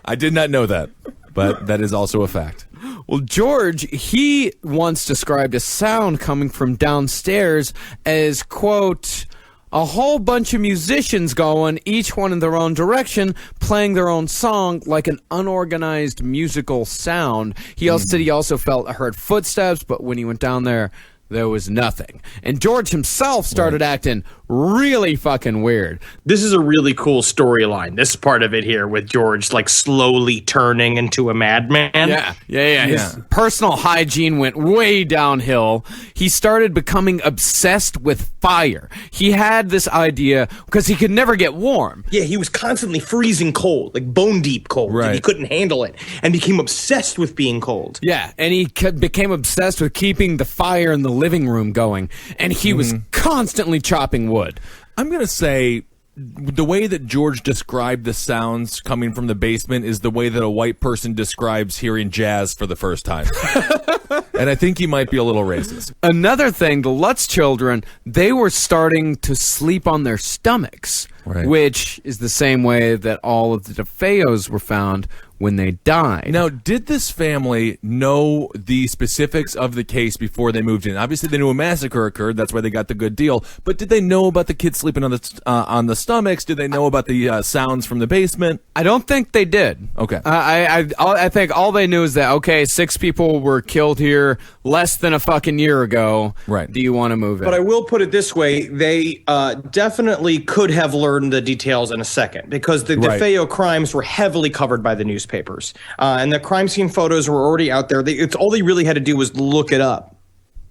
I did not know that. but that is also a fact. Well, George, he once described a sound coming from downstairs as, quote, a whole bunch of musicians going, each one in their own direction, playing their own song like an unorganized musical sound. He also said he also heard footsteps, but when he went down there was nothing. And George himself started acting really fucking weird. This is a really cool storyline. This part of it here with George like slowly turning into a madman. Yeah. His personal hygiene went way downhill. He started becoming obsessed with fire. He had this idea because he could never get warm. Yeah, he was constantly freezing cold, like bone deep cold. Right. And he couldn't handle it and became obsessed with being cold. Yeah, and he became obsessed with keeping the fire in the living room going, and he was constantly chopping wood. I'm going to say the way that George described the sounds coming from the basement is the way that a white person describes hearing jazz for the first time. And I think he might be a little racist. Another thing, the Lutz children, they were starting to sleep on their stomachs, which is the same way that all of the DeFeos were found when they died. Now, did this family know the specifics of the case before they moved in? Obviously, they knew a massacre occurred. That's why they got the good deal. But did they know about the kids sleeping on the stomachs? Did they know about the sounds from the basement? I don't think they did. Okay. I think all they knew is that, okay, 6 people were killed here less than a fucking year ago. Right. Do you want to move in? But I will put it this way. They definitely could have learned the details in a second because the DeFeo crimes were heavily covered by the newspapers. And the crime scene photos were already out there. It's all they really had to do was look it up.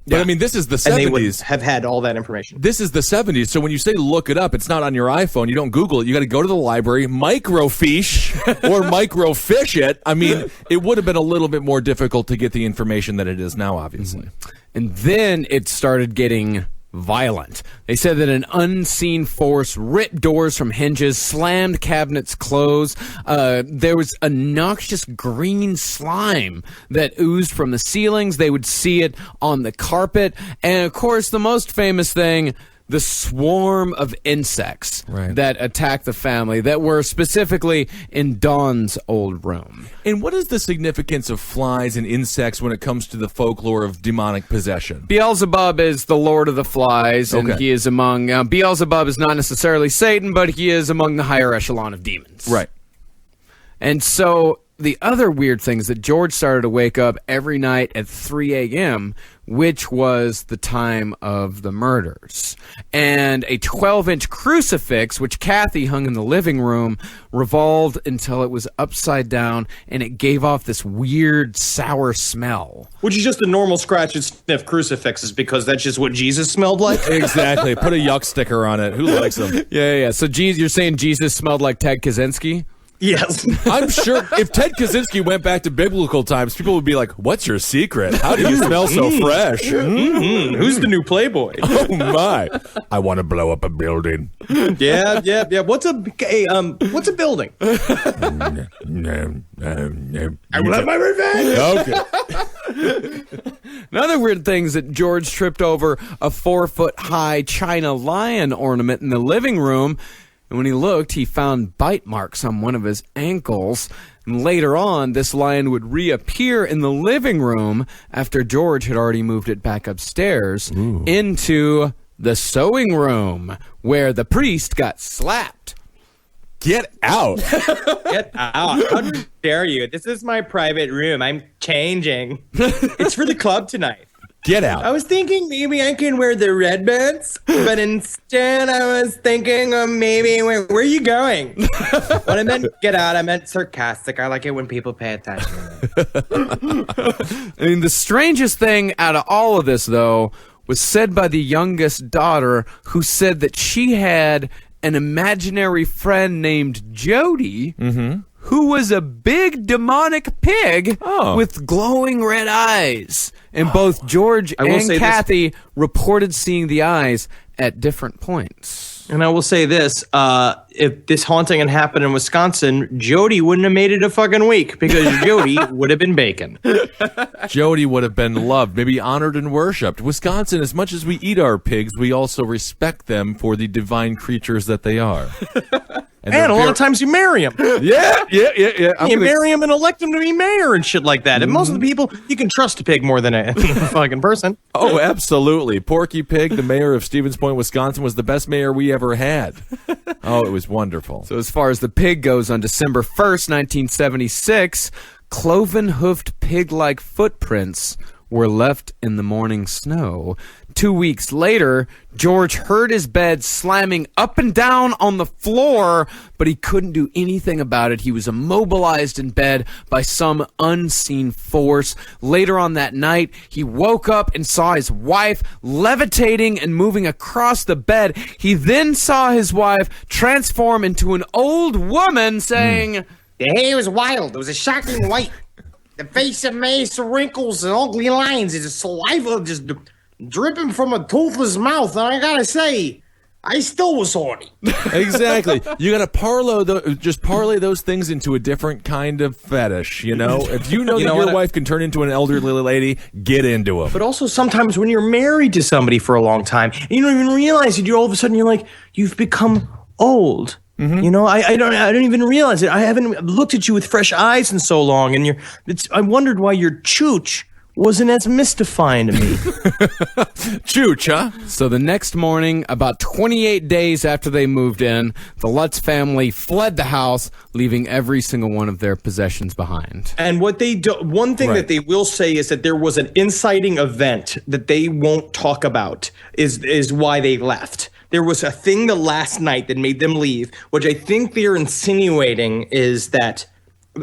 But I mean, this is the 70s. And they would have had all that information. This is the 70s. So when you say look it up, it's not on your iPhone. You don't Google it. You got to go to the library, microfiche or microfiche it. I mean, it would have been a little bit more difficult to get the information that it is now, obviously. And then it started getting violent. They said that an unseen force ripped doors from hinges, slammed cabinets closed. There was a noxious green slime that oozed from the ceilings. They would see it on the carpet. And of course, the most famous thing, the swarm of insects that attacked the family that were specifically in Dawn's old room. And what is the significance of flies and insects when it comes to the folklore of demonic possession? Beelzebub is the lord of the flies, and he is among... Beelzebub is not necessarily Satan, but he is among the higher echelon of demons. Right. And so the other weird thing is that George started to wake up every night at 3 a.m., which was the time of the murders. And a 12-inch crucifix, which Kathy hung in the living room, revolved until it was upside down, and it gave off this weird, sour smell. Which is just a normal scratch and sniff crucifixes because that's just what Jesus smelled like. Exactly. Put a yuck sticker on it. Who likes them? Yeah. So you're saying Jesus smelled like Ted Kaczynski? Yes. I'm sure if Ted Kaczynski went back to biblical times, people would be like, what's your secret? How do you smell so fresh? Who's the new Playboy? Oh, my. I want to blow up a building. Yeah. What's a building? No. I will have my revenge. Okay. Another weird thing is that George tripped over a 4-foot-high China lion ornament in the living room. And when he looked, he found bite marks on one of his ankles. And later on, this lion would reappear in the living room after George had already moved it back upstairs into the sewing room, where the priest got slapped. Get out. Get out. How dare you? This is my private room. I'm changing. It's for the club tonight. Get out. I was thinking maybe I can wear the red pants, but instead I was thinking maybe, where are you going? When I meant get out, I meant sarcastic. I like it when people pay attention. I mean, the strangest thing out of all of this, though, was said by the youngest daughter, who said that she had an imaginary friend named Jody, who was a big demonic pig with glowing red eyes. And both George and Kathy reported seeing the eyes at different points. And I will say this, if this haunting had happened in Wisconsin, Jody wouldn't have made it a fucking week because Jody would have been bacon. Jody would have been loved, maybe honored and worshipped. Wisconsin, as much as we eat our pigs, we also respect them for the divine creatures that they are. And a lot of times you marry him. Yeah. You marry him and elect him to be mayor and shit like that. And most of the people, you can trust a pig more than a fucking person. Oh, absolutely. Porky Pig, the mayor of Stevens Point, Wisconsin, was the best mayor we ever had. Oh, it was wonderful. So as far as the pig goes, on December 1st, 1976, cloven-hoofed pig-like footprints were left in the morning snow. 2 weeks later, George heard his bed slamming up and down on the floor, but he couldn't do anything about it. He was immobilized in bed by some unseen force. Later on that night, he woke up and saw his wife levitating and moving across the bed. He then saw his wife transform into an old woman, saying, The hair was wild. It was a shocking white. The face of mace, wrinkles, and ugly lines. It's saliva just dripping from a toothless mouth. And I gotta say, I still was horny. Exactly. You got to parlay those things into a different kind of fetish, you know? If you know that your wife can turn into an elderly lady, get into them. But also sometimes when you're married to somebody for a long time, and you don't even realize it, all of a sudden you're like, you've become old. Mm-hmm. You know, I don't even realize it. I haven't looked at you with fresh eyes in so long, and I wondered why your chooch wasn't as mystifying to me. Chooch, huh? So the next morning, about 28 days after they moved in, the Lutz family fled the house, leaving every single one of their possessions behind. And what they do, one thing that they will say is that there was an inciting event that they won't talk about is why they left. There was a thing the last night that made them leave, which I think they're insinuating is that,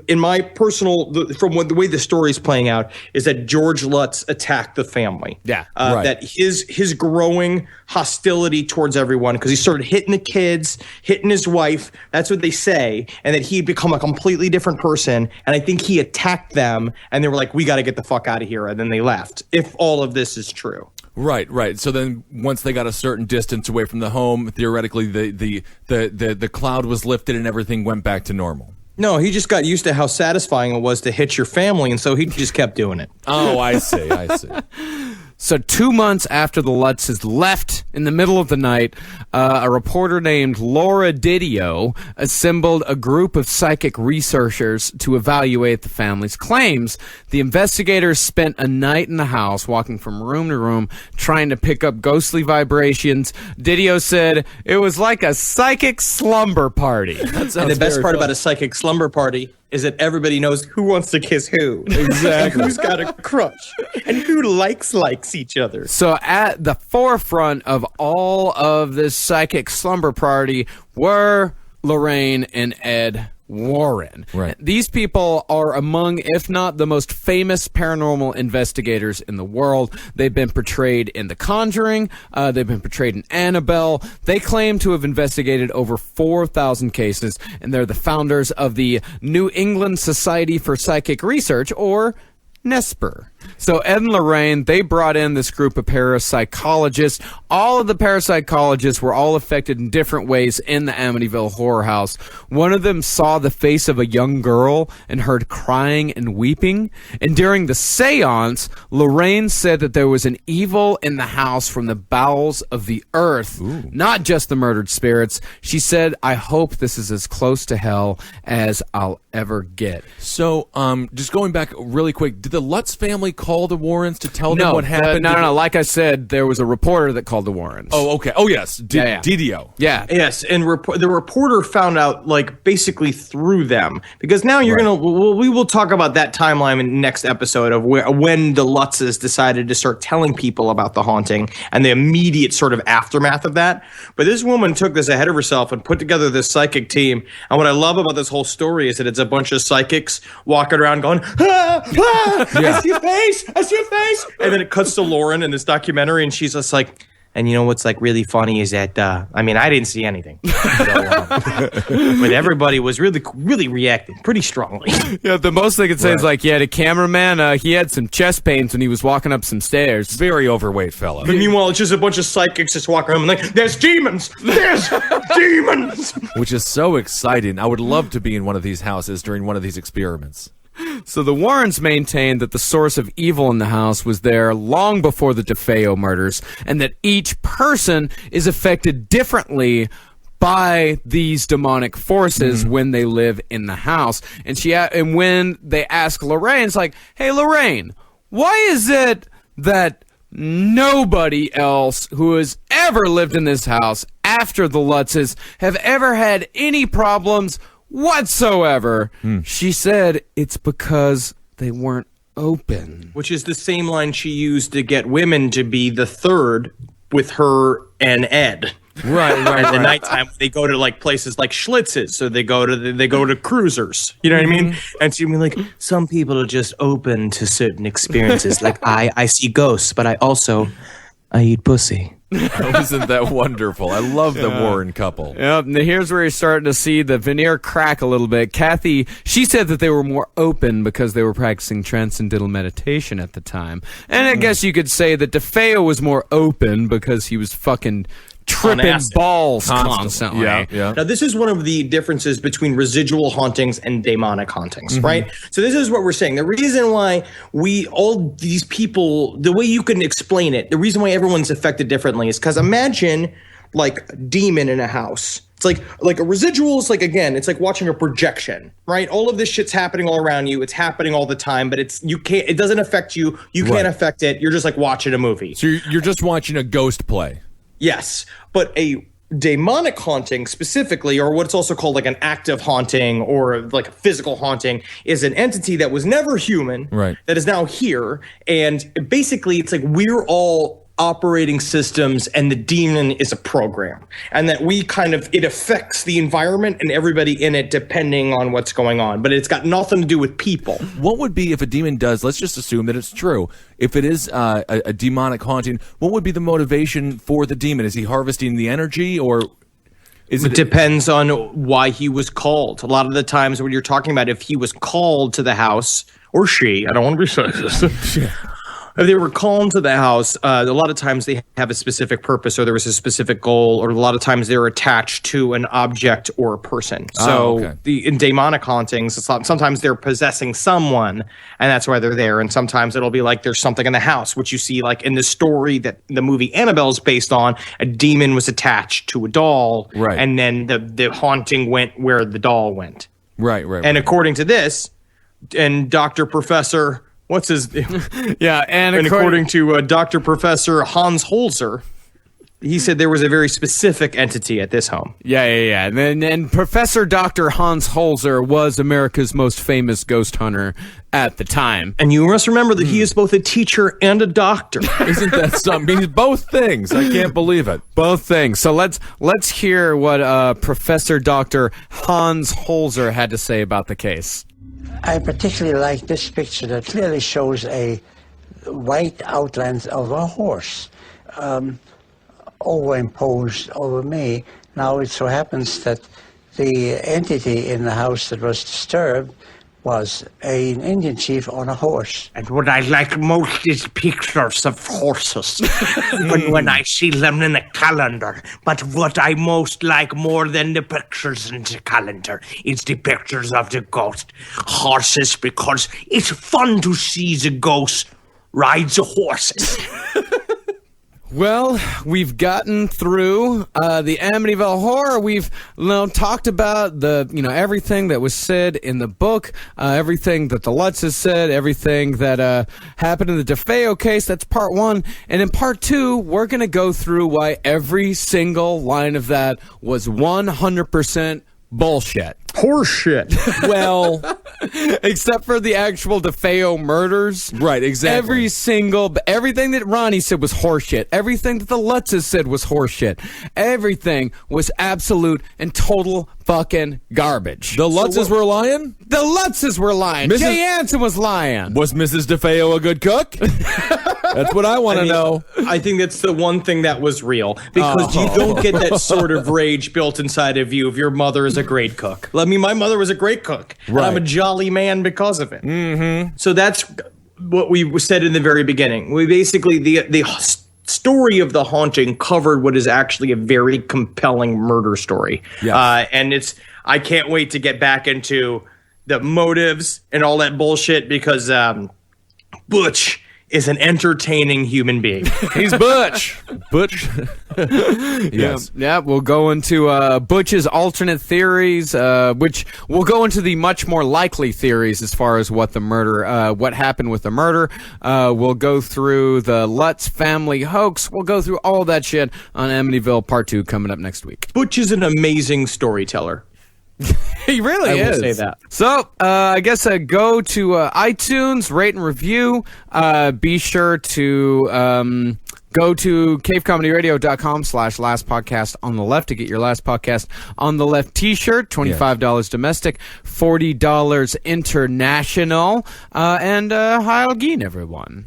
in my personal, from the way the story is playing out, is that George Lutz attacked the family. Yeah, right. That his growing hostility towards everyone, because he started hitting the kids, hitting his wife. That's what they say, and that he'd become a completely different person. And I think he attacked them, and they were like, "We got to get the fuck out of here," and then they left. If all of this is true. Right. So then, once they got a certain distance away from the home, theoretically, the cloud was lifted and everything went back to normal. No, he just got used to how satisfying it was to hit your family, and so he just kept doing it. Oh, I see. So 2 months after the Lutzes left in the middle of the night, a reporter named Laura Didio assembled a group of psychic researchers to evaluate the family's claims. The investigators spent a night in the house, walking from room to room, trying to pick up ghostly vibrations. Didio said it was like a psychic slumber party. And the best part about a psychic slumber party is that everybody knows who wants to kiss who. Exactly. And who's got a crush. And who likes each other. So at the forefront of all of this psychic slumber party were Lorraine and Ed Warren. Right. These people are among, if not the most famous paranormal investigators in the world. They've been portrayed in The Conjuring. They've been portrayed in Annabelle. They claim to have investigated over 4,000 cases, and they're the founders of the New England Society for Psychic Research, or NESPR. So Ed and Lorraine, they brought in this group of parapsychologists. All of the parapsychologists were all affected in different ways in the Amityville Horror House. One of them saw the face of a young girl and heard crying and weeping. And during the seance, Lorraine said that there was an evil in the house from the bowels of the earth, not just the murdered spirits. She said, I hope this is as close to hell as I'll ever get. So, just going back really quick, did the Lutz family call the Warrens to tell them what happened? No. Like I said, there was a reporter that called the Warrens. Oh, okay. Oh, yes. Didio. Yeah. Yes, and the reporter found out, basically through them. Because now we will talk about that timeline in the next episode of when the Lutzes decided to start telling people about the haunting and the immediate sort of aftermath of that. But this woman took this ahead of herself and put together this psychic team. And what I love about this whole story is that it's a bunch of psychics walking around going, I see a face, and then it cuts to Lauren in this documentary, and she's just like, and you know what's really funny is that I didn't see anything, but everybody was really reacting pretty strongly. Yeah, the most they could say is the cameraman, he had some chest pains when he was walking up some stairs. Very overweight fella. But meanwhile, it's just a bunch of psychics just walking around and there's demons, which is so exciting. I would love to be in one of these houses during one of these experiments. So the Warrens maintained that the source of evil in the house was there long before the DeFeo murders, and that each person is affected differently by these demonic forces when they live in the house. And when they ask Lorraine, it's like, hey, Lorraine, why is it that nobody else who has ever lived in this house after the Lutzes have ever had any problems whatsoever? She said it's because they weren't open. Which is the same line she used to get women to be the third with her and Ed. Right. At the nighttime, they go to like places like Schlitz's, so they go to cruisers. You know what I mean? And she'd be like, some people are just open to certain experiences. Like I see ghosts, but I eat pussy. Isn't that wonderful? I love the Warren couple. Yep, and here's where you're starting to see the veneer crack a little bit. Kathy, she said that they were more open because they were practicing transcendental meditation at the time. And I guess you could say that DeFeo was more open because he was fucking tripping balls constantly. Yeah. Now, this is one of the differences between residual hauntings and demonic hauntings, right? So this is what we're saying. The reason why all these people, the way you can explain it, the reason why everyone's affected differently is because imagine like a demon in a house. It's like a residual is like, again, it's like watching a projection, right? All of this shit's happening all around you. It's happening all the time, but it doesn't affect you. You can't affect it. You're just like watching a movie. So you're just watching a ghost play. Yes, but a demonic haunting specifically, or what's also called like an active haunting or like a physical haunting, is an entity that was never human, right, that is now here. And basically, it's like we're all operating systems and the demon is a program, and that it affects the environment and everybody in it depending on what's going on, but it's got nothing to do with people. What would be if a demon does, let's just assume that it's true, if it is a demonic haunting, what would be the motivation for the demon? Is he harvesting the energy, or it depends on why he was called. A lot of the times when you're talking about if he was called to the house, or she, I don't want to be sexist. If they were called to the house, a lot of times they have a specific purpose, or there was a specific goal, or a lot of times they're attached to an object or a person. So in demonic hauntings, sometimes they're possessing someone, and that's why they're there. And sometimes it'll be like there's something in the house, which you see like in the story that the movie Annabelle is based on. A demon was attached to a doll, right, and then the haunting went where the doll went. Right. And according to this, and Dr. Professor... What's his? Yeah, and according to Dr. Professor Hans Holzer, he said there was a very specific entity at this home. Yeah. And Professor Dr. Hans Holzer was America's most famous ghost hunter at the time. And you must remember that he is both a teacher and a doctor. Isn't that something? He's both things. I can't believe it. Both things. So let's hear what Professor Dr. Hans Holzer had to say about the case. I particularly like this picture that clearly shows a white outline of a horse overimposed over me. Now it so happens that the entity in the house that was disturbed was an Indian chief on a horse. And what I like most is pictures of horses when I see them in the calendar. But what I most like more than the pictures in the calendar is the pictures of the ghost horses, because it's fun to see the ghost ride the horses. Well, we've gotten through the Amityville Horror. We've talked about everything that was said in the book, everything that the Lutzes said, everything that happened in the DeFeo case. That's part one. And in part two, we're going to go through why every single line of that was 100% bullshit. Horseshit. Well, except for the actual DeFeo murders. Right, exactly. Everything that Ronnie said was horseshit. Everything that the Lutzes said was horseshit. Everything was absolute and total fucking garbage. The Lutzes were lying? The Lutzes were lying. Jay Anson was lying. Was Mrs. DeFeo a good cook? That's what I want to know. I think that's the one thing that was real, because you don't get that sort of rage built inside of you if your mother is a great cook. I mean, my mother was a great cook, and I'm a jolly man because of it. Mm-hmm. So that's what we said in the very beginning. We basically, the story of the haunting covered what is actually a very compelling murder story. Yes. And I can't wait to get back into the motives and all that bullshit, because Butch is an entertaining human being. He's Butch. Butch. Yes. Yeah, we'll go into Butch's alternate theories, which we'll go into the much more likely theories as far as what happened with the murder. We'll go through the Lutz family hoax. We'll go through all that shit on Amityville Part 2 coming up next week. Butch is an amazing storyteller. He really is. I will say that. So, I guess go to iTunes, rate and review. Be sure to go to cavecomedyradio.com/last podcast on the left to get your Last Podcast on the Left t-shirt. $25 domestic, $40 international. And Heil Geen, everyone.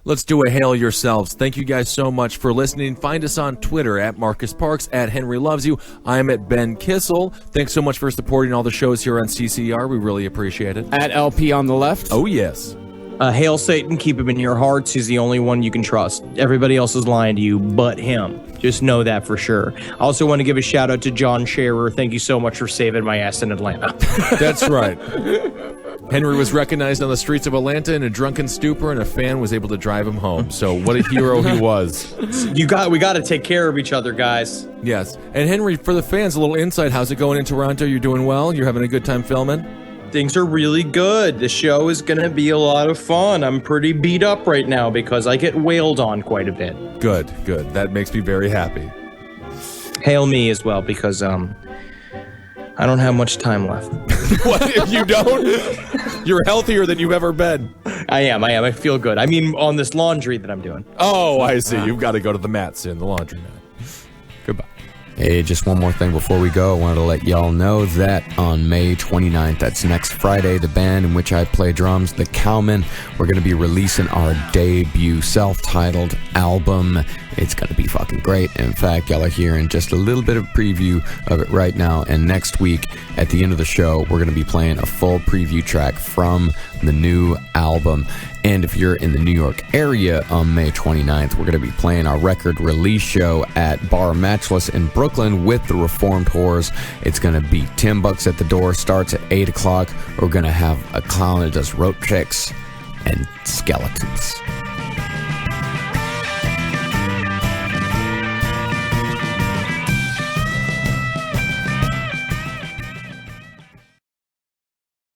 Let's do a hail yourselves. Thank you guys so much for listening. Find us on Twitter at Marcus Parks, at Henry Loves You. I'm at Ben Kissel. Thanks so much for supporting all the shows here on CCR. We really appreciate it. At LP on the left. Oh, yes. Hail Satan, keep him in your hearts. He's the only one you can trust. Everybody else is lying to you but him. Just know that for sure. I also want to give a shout out to John Scherer. Thank you so much for saving my ass in Atlanta. That's right. Henry was recognized on the streets of Atlanta in a drunken stupor, and a fan was able to drive him home. So what a hero he was. We got to take care of each other, guys. Yes. And Henry, for the fans, a little insight. How's it going in Toronto? You're doing well? You're having a good time filming? Things are really good. The show is going to be a lot of fun. I'm pretty beat up right now because I get wailed on quite a bit. Good. That makes me very happy. Hail me as well because I don't have much time left. What? You don't? You're healthier than you've ever been. I am. I feel good. I mean, on this laundry that I'm doing. Oh, I see. You've got to go to the mat soon, the laundry mat. Goodbye. Hey, just one more thing before we go. I wanted to let y'all know that on May 29th, that's next Friday, the band in which I play drums, the Cowmen, we're going to be releasing our debut self-titled album. It's going to be fucking great. In fact, y'all are hearing just a little bit of preview of it right now. And next week, at the end of the show, we're going to be playing a full preview track from the new album. And if you're in the New York area on May 29th, we're going to be playing our record release show at Bar Matchless in Brooklyn with the Reformed Whores. It's going to be $10 at the door, starts at 8 o'clock. We're going to have a clown that does rope tricks and skeletons.